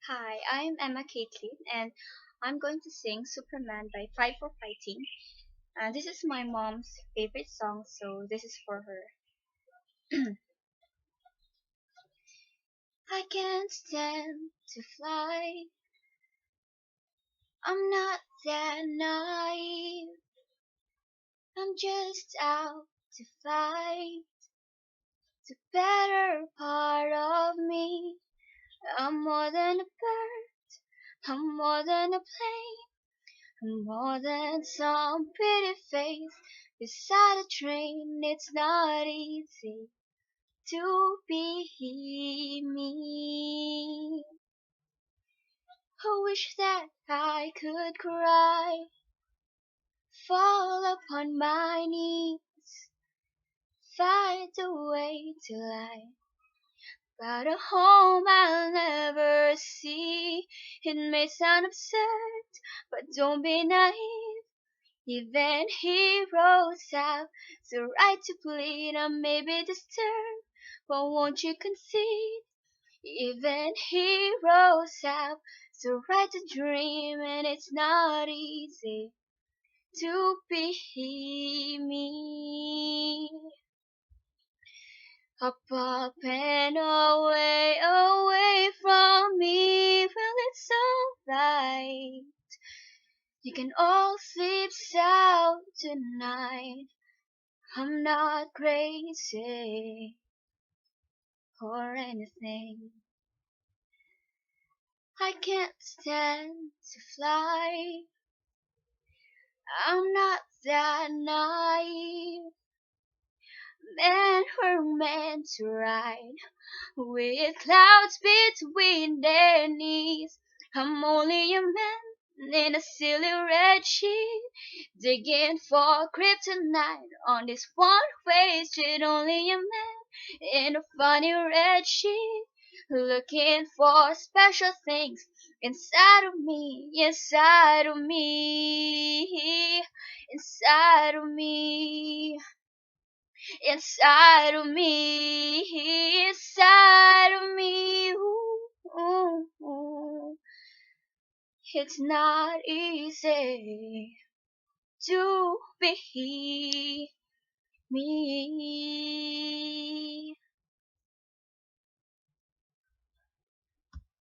Hi, I'm Emma Caitlin, and I'm going to sing Superman by Fight for Fighting. This is my mom's favorite song, so this is for her. I can't stand to fly. I'm not that naive. I'm just out to fight the better part of me. I'm more than a bird. I'm more than a plane. More than some pretty face beside a train. It's not easy to be me. I wish that I could cry, fall upon my knees, fight the way to life. But a home I'll never see. It may sound absurd, but don't be naive. Even heroes have the right to bleed. I may be disturbed, but won't you concede? Even heroes have the right to dream, and it's not easy to be me. Up and away, away from me. Well, it's alright. You can all sleep sound tonight. I'm not crazy or anything. I can't stand to fly. I'm not that naive. Men were meant to ride with clouds between their knees. I'm only a man in a silly red sheet, digging for kryptonite on this one-way street. Only a man in a funny red sheet, looking for special things inside of me, inside of me, inside of me, inside of me, inside of me. Ooh, ooh, ooh. It's not easy to be me.